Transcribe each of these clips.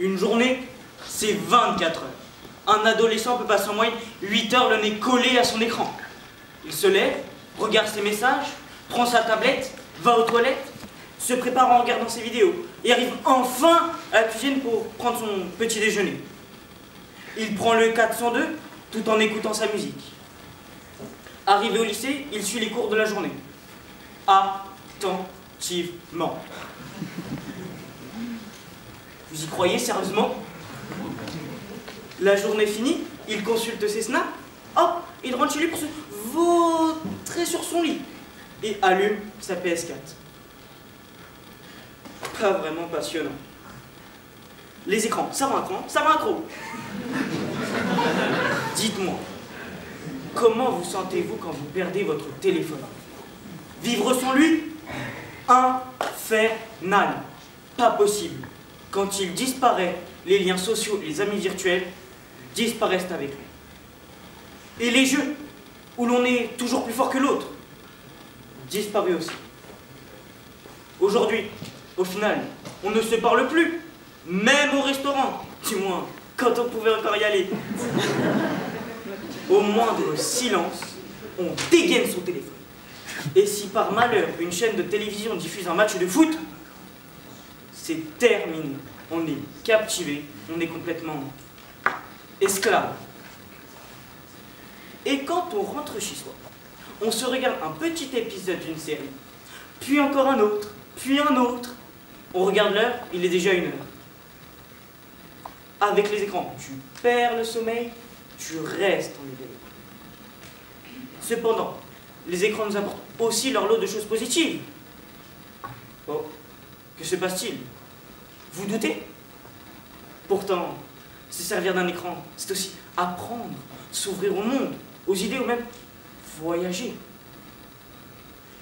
Une journée, c'est 24 heures. Un adolescent peut passer en moyenne 8 heures le nez collé à son écran. Il se lève, regarde ses messages, prend sa tablette, va aux toilettes, se prépare en regardant ses vidéos et arrive enfin à la cuisine pour prendre son petit déjeuner. Il prend le 402 tout en écoutant sa musique. Arrivé au lycée, il suit les cours de la journée. Attentivement. Vous y croyez sérieusement? La journée finie, il consulte ses snaps, hop, il rentre chez lui pour se vautrer sur son lit et allume sa PS4. Pas vraiment passionnant. Les écrans, ça va un cran, ça va un croc. Dites-moi, comment vous sentez-vous quand vous perdez votre téléphone? Vivre sans lui? Infernal. Pas possible. Quand il disparaît, les liens sociaux et les amis virtuels disparaissent avec lui. Et les jeux, où l'on est toujours plus fort que l'autre, disparus aussi. Aujourd'hui, au final, on ne se parle plus, même au restaurant, du moins, quand on pouvait encore y aller. Au moindre silence, on dégaine son téléphone. Et si par malheur, une chaîne de télévision diffuse un match de foot, c'est terminé. On est captivé, on est complètement esclave. Et quand on rentre chez soi, on se regarde un petit épisode d'une série, puis encore un autre, puis un autre. On regarde l'heure, il est déjà 1 heure. Avec les écrans, tu perds le sommeil, tu restes en éveil. Cependant, les écrans nous apportent aussi leur lot de choses positives. Oh, que se passe-t-il? Vous doutez? Pourtant, se servir d'un écran, c'est aussi apprendre, s'ouvrir au monde, aux idées ou même voyager.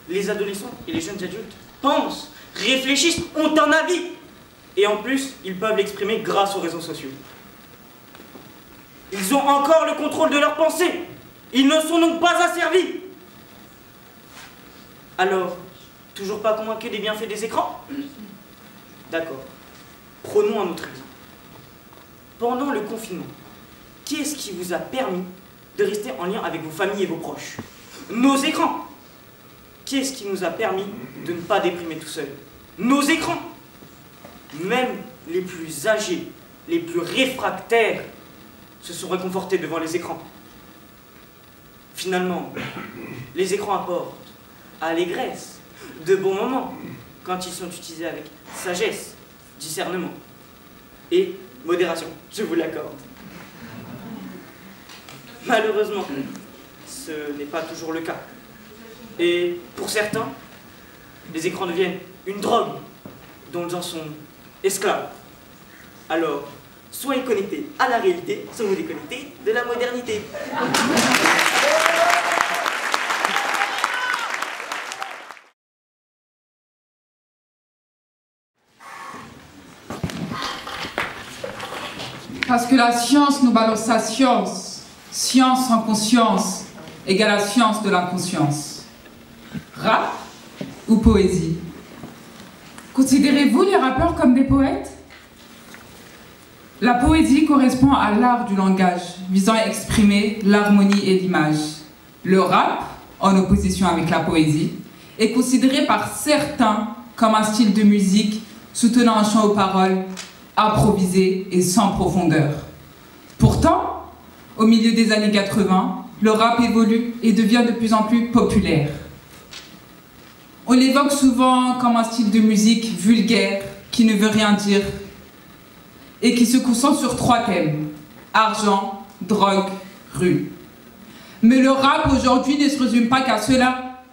Les adolescents et les jeunes adultes pensent, réfléchissent, ont un avis. Et en plus, ils peuvent l'exprimer grâce aux réseaux sociaux. Ils ont encore le contrôle de leurs pensées. Ils ne sont donc pas asservis. Alors, toujours pas convaincu des bienfaits des écrans? D'accord. Prenons un autre exemple. Pendant le confinement, qu'est-ce qui vous a permis de rester en lien avec vos familles et vos proches? Nos écrans. Qu'est-ce qui nous a permis de ne pas déprimer tout seul? Nos écrans. Même les plus âgés, les plus réfractaires se sont réconfortés devant les écrans. Finalement, les écrans apportent allégresse, de bons moments, quand ils sont utilisés avec sagesse, discernement et modération, je vous l'accorde. Malheureusement, ce n'est pas toujours le cas. Et pour certains, les écrans deviennent une drogue dont ils en sont esclaves. Alors, soyez connectés à la réalité, soyez déconnectés de la modernité. Parce que la science nous balance sa science. Science sans conscience égale la science de l'inconscience. Rap ou poésie? Considérez-vous les rappeurs comme des poètes? La poésie correspond à l'art du langage, visant à exprimer l'harmonie et l'image. Le rap, en opposition avec la poésie, est considéré par certains comme un style de musique soutenant un chant aux paroles improvisé et sans profondeur. Pourtant, au milieu des années 80, le rap évolue et devient de plus en plus populaire. On l'évoque souvent comme un style de musique vulgaire qui ne veut rien dire et qui se concentre sur 3 thèmes: argent, drogue, rue. Mais le rap aujourd'hui ne se résume pas qu'à cela.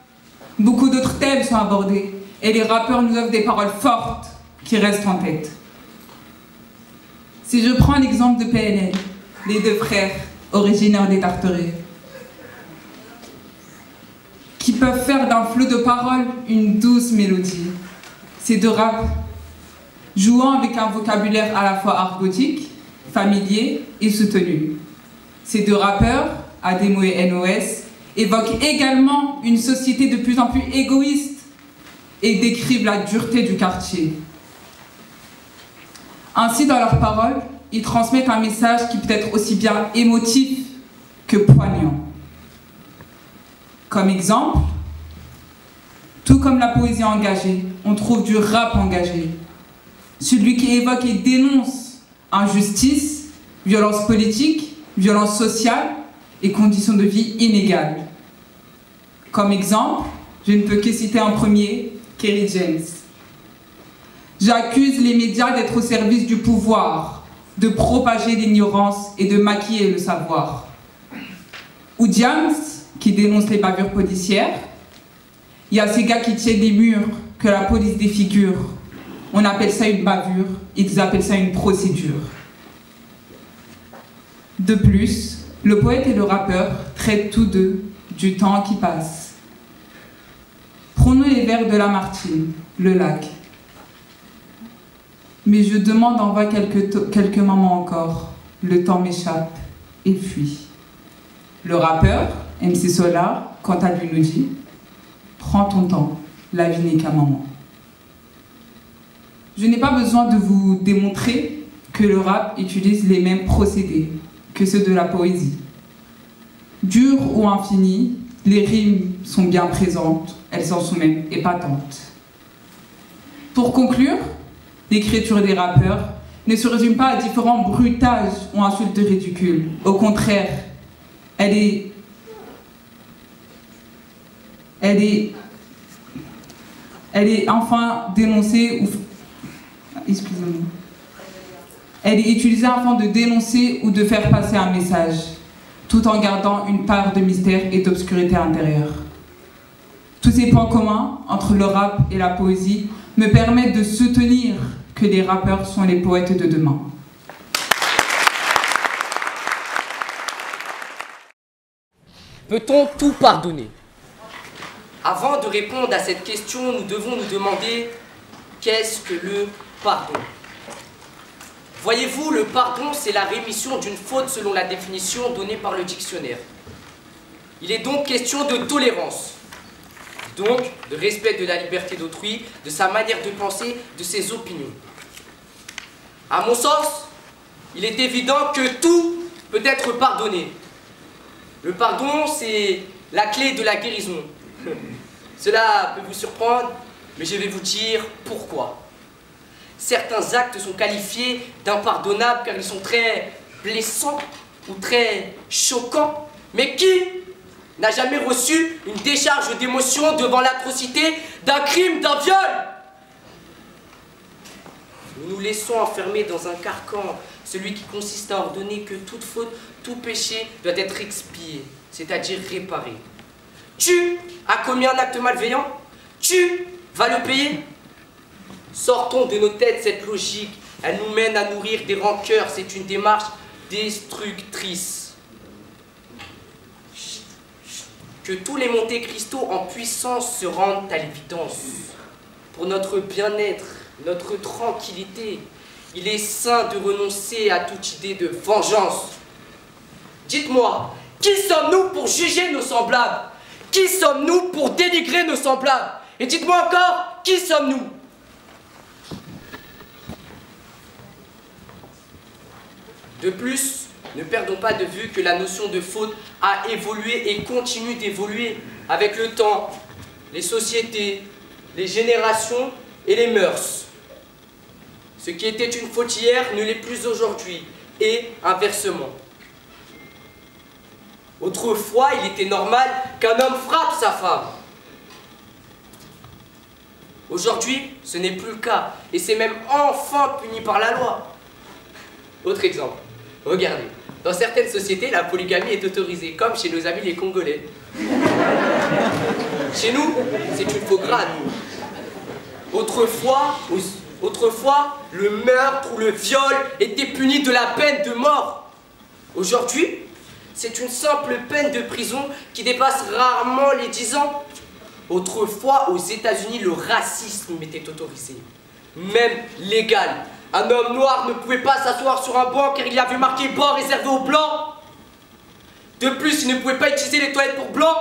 Beaucoup d'autres thèmes sont abordés et les rappeurs nous offrent des paroles fortes qui restent en tête. Si je prends l'exemple de PNL, les 2 frères originaires des Tarterets, qui peuvent faire d'un flot de paroles une douce mélodie. Ces 2 raps, jouant avec un vocabulaire à la fois argotique, familier et soutenu. Ces 2 rappeurs, Ademo et NOS, évoquent également une société de plus en plus égoïste et décrivent la dureté du quartier. Ainsi, dans leurs paroles, ils transmettent un message qui peut être aussi bien émotif que poignant. Comme exemple, tout comme la poésie engagée, on trouve du rap engagé. Celui qui évoque et dénonce injustice, violence politique, violence sociale et conditions de vie inégales. Comme exemple, je ne peux que citer en premier Kerry James. J'accuse les médias d'être au service du pouvoir, de propager l'ignorance et de maquiller le savoir. Ou Diams, qui dénonce les bavures policières. Il y a ces gars qui tiennent des murs, que la police défigure. On appelle ça une bavure, ils appellent ça une procédure. De plus, le poète et le rappeur traitent tous deux du temps qui passe. Prenons les vers de Lamartine, le lac. Mais je demande en vain quelques moments encore. Le temps m'échappe et fuit. Le rappeur, MC Solar, quant à lui nous dit « Prends ton temps, la vie n'est qu'un moment ». Je n'ai pas besoin de vous démontrer que le rap utilise les mêmes procédés que ceux de la poésie. Dures ou infinies, les rimes sont bien présentes, elles en sont même épatantes. Pour conclure, l'écriture des rappeurs ne se résume pas à différents bruitages ou insultes ridicules. Au contraire, elle est enfin dénoncée ou... Excusez-moi. Elle est utilisée afin de dénoncer ou de faire passer un message, tout en gardant une part de mystère et d'obscurité intérieure. Tous ces points communs entre le rap et la poésie me permettent de soutenir que les rappeurs sont les poètes de demain. Peut-on tout pardonner? Avant de répondre à cette question, nous devons nous demander qu'est-ce que le pardon? Voyez-vous, le pardon, c'est la rémission d'une faute selon la définition donnée par le dictionnaire. Il est donc question de tolérance, donc de respect de la liberté d'autrui, de sa manière de penser, de ses opinions. À mon sens, il est évident que tout peut être pardonné. Le pardon, c'est la clé de la guérison. Cela peut vous surprendre, mais je vais vous dire pourquoi. Certains actes sont qualifiés d'impardonnables car ils sont très blessants ou très choquants. Mais qui n'a jamais reçu une décharge d'émotion devant l'atrocité d'un crime, d'un viol? Nous nous laissons enfermer dans un carcan, celui qui consiste à ordonner que toute faute, tout péché doit être expié, c'est-à-dire réparé. Tu as commis un acte malveillant, tu vas le payer. Sortons de nos têtes cette logique, elle nous mène à nourrir des rancœurs, c'est une démarche destructrice. Que tous les Monte Cristo en puissance se rendent à l'évidence. Pour notre bien-être, notre tranquillité, il est sain de renoncer à toute idée de vengeance. Dites-moi, qui sommes-nous pour juger nos semblables? Qui sommes-nous pour dénigrer nos semblables? Et dites-moi encore, qui sommes-nous? De plus, ne perdons pas de vue que la notion de faute a évolué et continue d'évoluer avec le temps, les sociétés, les générations et les mœurs. Ce qui était une faute hier ne l'est plus aujourd'hui, et inversement. Autrefois, il était normal qu'un homme frappe sa femme. Aujourd'hui, ce n'est plus le cas, et c'est même enfin puni par la loi. Autre exemple, regardez, dans certaines sociétés, la polygamie est autorisée, comme chez nos amis les Congolais. Chez nous, c'est une faute grave. Autrefois, le meurtre ou le viol était puni de la peine de mort. Aujourd'hui, c'est une simple peine de prison qui dépasse rarement les 10 ans. Autrefois, aux États-Unis, le racisme était autorisé, même légal. Un homme noir ne pouvait pas s'asseoir sur un banc car il y avait marqué « banc réservé aux blancs ». De plus, il ne pouvait pas utiliser les toilettes pour blancs.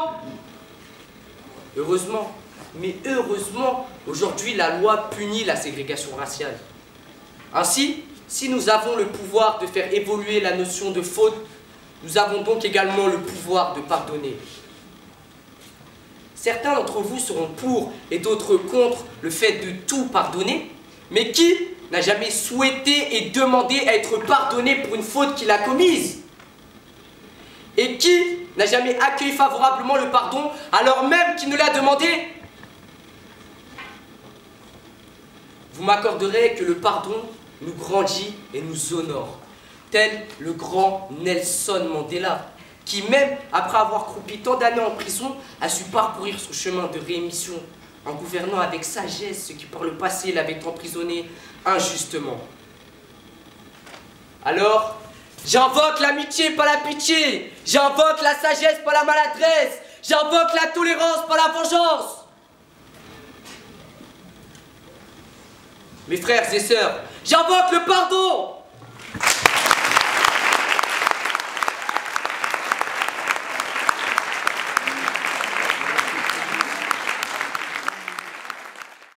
Heureusement, mais heureusement, aujourd'hui, la loi punit la ségrégation raciale. Ainsi, Si nous avons le pouvoir de faire évoluer la notion de faute, nous avons donc également le pouvoir de pardonner. Certains d'entre vous seront pour et d'autres contre le fait de tout pardonner, mais qui n'a jamais souhaité et demandé à être pardonné pour une faute qu'il a commise? Et qui n'a jamais accueilli favorablement le pardon alors même qu'il ne l'a demandé? Vous m'accorderez que le pardon nous grandit et nous honore, tel le grand Nelson Mandela, qui même après avoir croupi tant d'années en prison, a su parcourir son chemin de réémission en gouvernant avec sagesse ceux qui par le passé l'avaient emprisonné injustement. Alors, j'invoque l'amitié, pas la pitié. J'invoque la sagesse, pas la maladresse. J'invoque la tolérance, pas la vengeance. Mes frères et sœurs, j'invoque le pardon.